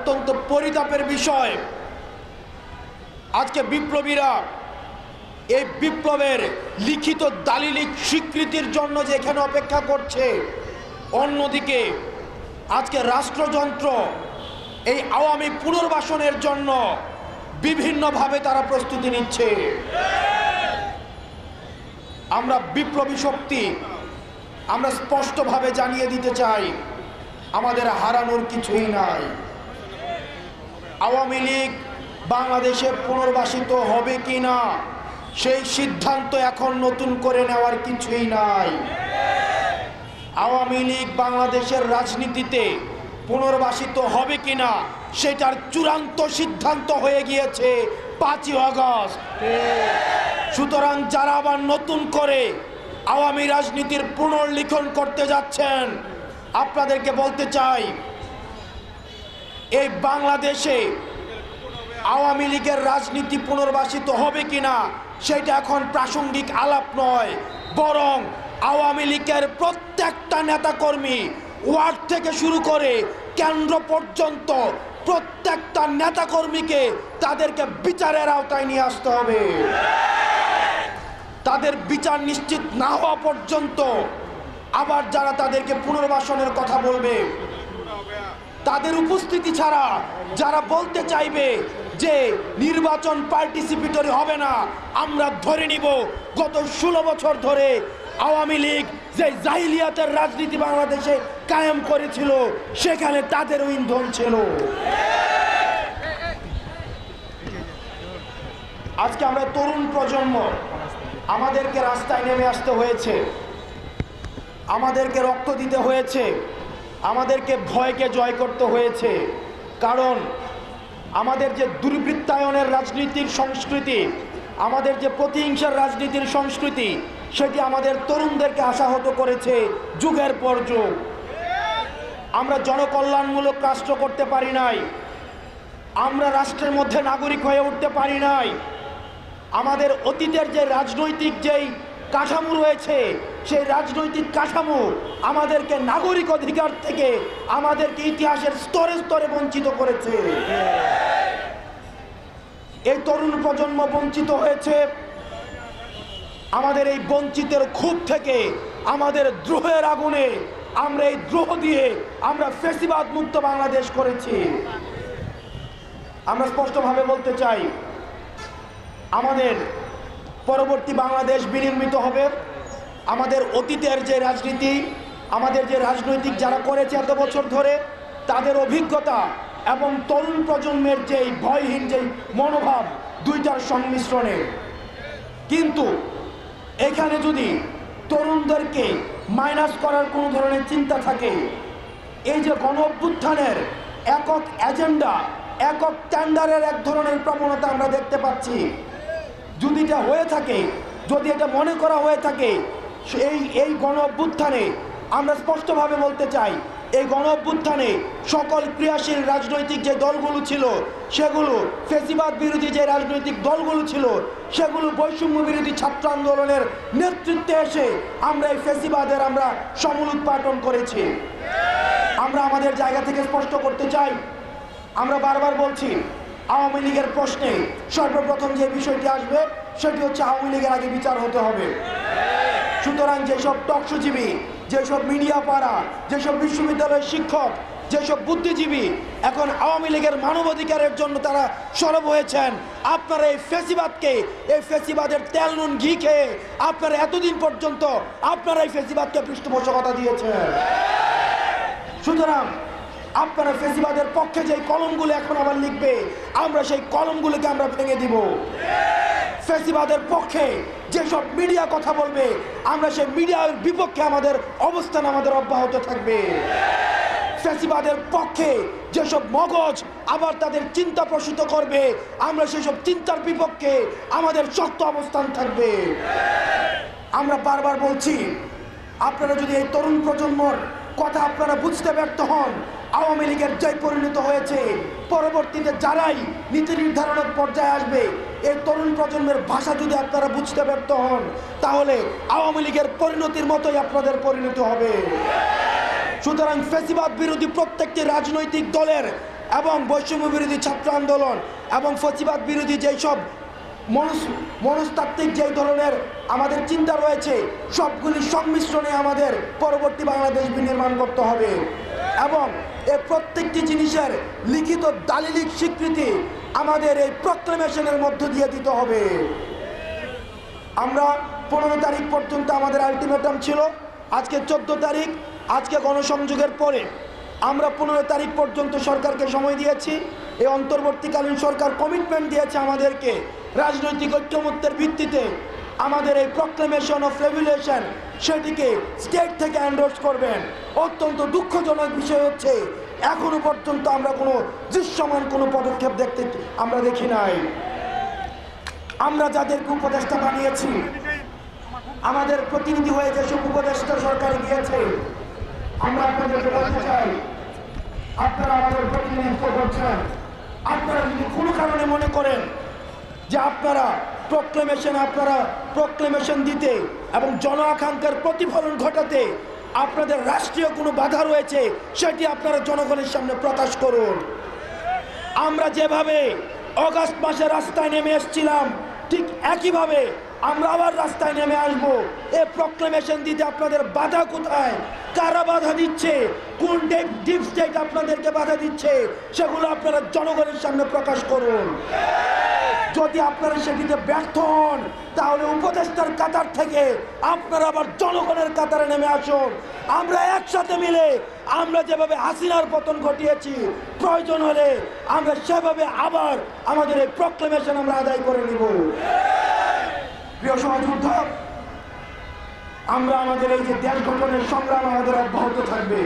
অত্যন্ত পরিতাপের বিষয়। আজকে বিপ্লবীরা এই বিপ্লবের লিখিত দালিলিক স্বীকৃতির জন্য যে এখানে অপেক্ষা করছে, অন্যদিকে আজকে রাষ্ট্রযন্ত্র এই আওয়ামী পুনর্বাসনের জন্য বিভিন্নভাবে তারা প্রস্তুতি নিচ্ছে। আমরা বিপ্লবী শক্তি আমরা স্পষ্টভাবে জানিয়ে দিতে চাই, আমাদের হারানোর কিছুই নাই। আওয়ামী লীগ বাংলাদেশে পুনর্বাসিত হবে কিনা সেই সিদ্ধান্ত এখন নতুন করে নেওয়ার কিছুই নাই। আওয়ামী লীগ বাংলাদেশের রাজনীতিতে পুনর্বাসিত হবে কিনা সেটার চূড়ান্ত সিদ্ধান্ত হয়ে গিয়েছে 5ই আগস্ট। সুতরাং যারা আবার নতুন করে আওয়ামী রাজনীতির পুনর্লিখন করতে যাচ্ছেন, আপনাদেরকে বলতে চাই, এই বাংলাদেশে আওয়ামী লীগের রাজনীতি পুনর্বাসিত হবে কিনা সেটা এখন প্রাসঙ্গিক আলাপ নয়, বরং আওয়ামী লীগের প্রত্যেকটা নেতাকর্মী ওয়ার্ড থেকে শুরু করে কেন্দ্র পর্যন্ত প্রত্যেকটা নেতাকর্মীকে তাদেরকে বিচারের আওতায় নিয়ে আসতে হবে। তাদের বিচার নিশ্চিত না হওয়া পর্যন্ত আবার যারা তাদেরকে পুনর্বাসনের কথা বলবে, তাদের উপস্থিতি ছাড়া যারা বলতে চাইবে যে নির্বাচন পার্টিসিপেটরি হবে না, আমরা ধরে নিব গত 16 বছর ধরে আওয়ামী লীগ যে জাহিলিয়াতের রাজনীতি বাংলাদেশে কায়েম করেছিল সেখানে তাদেরও ইন্ধন ছিল। আজকে আমরা তরুণ প্রজন্ম, আমাদেরকে রাস্তায় নেমে আসতে হয়েছে, আমাদেরকে রক্ত দিতে হয়েছে, আমাদেরকে ভয়কে জয় করতে হয়েছে। কারণ আমাদের যে দুর্বৃত্তায়নের রাজনীতির সংস্কৃতি, আমাদের যে প্রতিহিংসার রাজনীতির সংস্কৃতি, সেটি আমাদের তরুণদেরকে আশাহত করেছে যুগের পর যুগ। আমরা জনকল্যাণমূলক রাষ্ট্র করতে পারি নাই, আমরা রাষ্ট্রের মধ্যে নাগরিক হয়ে উঠতে পারি নাই। আমাদের অতীতের যে রাজনৈতিক যেই কাঠামো রয়েছে, সেই রাজনৈতিক কাঠামো আমাদেরকে নাগরিক অধিকার থেকে আমাদেরকে ইতিহাসের স্তরে স্তরে বঞ্চিত করেছে। এই তরুণ প্রজন্ম বঞ্চিত হয়েছে। আমাদের এই বঞ্চিতের ক্ষোভ থেকে, আমাদের দ্রোহের আগুনে, আমরা এই দ্রোহ দিয়ে আমরা ফ্যাসিবাদ মুক্ত বাংলাদেশ করেছি। আমরা স্পষ্টভাবে বলতে চাই, আমাদের পরবর্তী বাংলাদেশ বিনির্মিত হবে। আমাদের অতীতের যে রাজনীতি, আমাদের যে রাজনৈতিক যারা করেছে এত বছর ধরে, তাদের অভিজ্ঞতা এবং তরুণ প্রজন্মের যেই ভয়হীন যেই মনোভাব, দুইটার সংমিশ্রণে। কিন্তু এখানে যদি তরুণদেরকে মাইনাস করার কোনো ধরনের চিন্তা থাকে, এই যে গণ অভ্যুত্থানের একক এজেন্ডা, একক টেন্ডারের এক ধরনের প্রবণতা আমরা দেখতে পাচ্ছি, যদি এটা হয়ে থাকে, যদি এটা মনে করা হয়ে থাকে, এই গণ অভ্যুত্থানে আমরা স্পষ্টভাবে বলতে চাই, এই গণ অভ্যুত্থানে সকল ক্রিয়াশীল রাজনৈতিক যে দলগুলো ছিল, সেগুলো ফ্যাসিবাদ বিরোধী যে রাজনৈতিক দলগুলো ছিল, সেগুলো বৈষম্য বিরোধী ছাত্র আন্দোলনের নেতৃত্বে এসে আমরা এই ফ্যাসিবাদের আমরা সমূল উৎপাটন করেছি। আমরা আমাদের জায়গা থেকে স্পষ্ট করতে চাই, আমরা বারবার বলছি, আওয়ামী লীগের প্রশ্নে সর্বপ্রথম যে বিষয়টি আসবে সেটি হচ্ছে আওয়ামী লীগের আগে বিচার হতে হবে। সুতরাং যেসব টকশোজীবী, যেসব মিডিয়া পাড়া, যেসব বিশ্ববিদ্যালয়ের শিক্ষক, যেসব বুদ্ধিজীবী এখন আওয়ামী লীগের মানবাধিকারের জন্য তারা সরব হয়েছেন, আপনারা এই ফ্যাসিবাদকে, এই ফ্যাসিবাদের তেল নুন ঘি খেয়ে আপনারা এতদিন পর্যন্ত আপনারা এই ফ্যাসিবাদকে পৃষ্ঠপোষকতা দিয়েছেন। সুতরাং আপনারা ফ্যাসিবাদের পক্ষে যে কলমগুলো এখন আবার লিখবে, আমরা সেই কলমগুলোকে আমরা ভেঙে দিব। ফ্যাসিবাদের পক্ষে যেসব মিডিয়া কথা বলবে, আমরা সেই মিডিয়ার বিপক্ষে আমাদের অবস্থান আমাদের অব্যাহত থাকবে। ফ্যাসিবাদের পক্ষে যেসব মগজ আবার তাদের চিন্তা প্রসূত করবে, আমরা সেসব চিন্তার বিপক্ষে আমাদের শক্ত অবস্থান থাকবে। আমরা বারবার বলছি, আপনারা যদি এই তরুণ প্রজন্মর কথা আপনারা বুঝতে ব্যর্থ হন, আওয়ামী লীগের জয় পরিণত হয়েছে, পরবর্তীতে যারাই নীতি নির্ধারণের পর্যায়ে আসবে, এই তরুণ প্রজন্মের ভাষা যদি আপনারা বুঝতে ব্যর্থ হন, তাহলে আওয়ামী লীগের পরিণতির মতোই আপনাদের পরিণতি হবে। সুতরাং ফ্যাসিবাদ বিরোধী প্রত্যেকটি রাজনৈতিক দলের এবং বৈষম্য বিরোধী ছাত্র আন্দোলন এবং ফ্যাসিবাদ বিরোধী যেই সব মনস্তাত্ত্বিক যেই ধরনের আমাদের চিন্তা রয়েছে, সবগুলি সংমিশ্রণে আমাদের পরবর্তী বাংলাদেশ বিনির্মাণ করতে হবে এবং এই প্রত্যেকটি জিনিসের লিখিত দালিলিক স্বীকৃতি আমাদের এই প্রক্লেমেশনের মধ্য দিয়ে দিতে হবে। আমরা 15 তারিখ পর্যন্ত আমাদের আলটিমেটাম ছিল, আজকে 14 তারিখ, আজকে গণসংযোগের পরে আমরা 15 তারিখ পর্যন্ত সরকারকে সময় দিয়েছি। এই অন্তর্বর্তীকালীন সরকার কমিটমেন্ট দিয়েছে আমাদেরকে রাজনৈতিক ঐক্যমত্যের ভিত্তিতে আমাদের এই প্রক্লেমেশন অফ রেগুলেশন সেটিকে স্টেট থেকে এন্ডোর্স করবেন। অত্যন্ত দুঃখজনক বিষয় হচ্ছে এখনো পর্যন্ত আমরা কোনো দৃশ্যমান কোনো পদক্ষেপ আমরা দেখি নাই। আমরা যাদেরকে উপদেষ্টা বানিয়েছি, আমাদের প্রতিনিধি হয়ে যেসব উপদেষ্টা সরকারে গিয়েছে, আমরা আপনাদেরকে বলতে চাই, আপনারা আমাদের প্রতিনিধিত্ব করছেন। আপনারা যদি কোনো কারণে মনে করেন যে আপনারা প্রক্লেমেশন দিতে এবং জন আকাঙ্ক্ষার প্রতিফলন ঘটাতে আপনাদের রাষ্ট্রীয় কোনো বাধা রয়েছে, সেটি আপনারা জনগণের সামনে প্রকাশ করুন। আমরা যেভাবে অগাস্ট মাসে রাস্তায় নেমে এসেছিলাম, ঠিক একইভাবে আমরা আবার রাস্তায় নেমে আসবো। এই প্রক্লেমেশন দিতে আপনাদের বাধা কোথায়, কারা বাধা দিচ্ছে, কোন ডিপ স্টেট আপনাদেরকে বাধা দিচ্ছে, সেগুলো আপনারা জনগণের সামনে প্রকাশ করুন। যদি আপনারা সেটিতে ব্যর্থ হন, তাহলে উপদেষ্টার কাতার থেকে আপনারা আবার জনগণের কাতারে নেমে আসুন। আমরা একসাথে মিলে আমরা যেভাবে হাসিনার পতন ঘটিয়েছি, প্রয়োজন হলে আমরা সেভাবে আবার আমাদের এই প্রক্লেমেশন আমরা আদায় করে নিব। প্রিয় সহযোদ্ধা, আমরা আমাদের এই যে দেশ গঠনের সংগ্রাম আমাদের অব্যাহত থাকবে।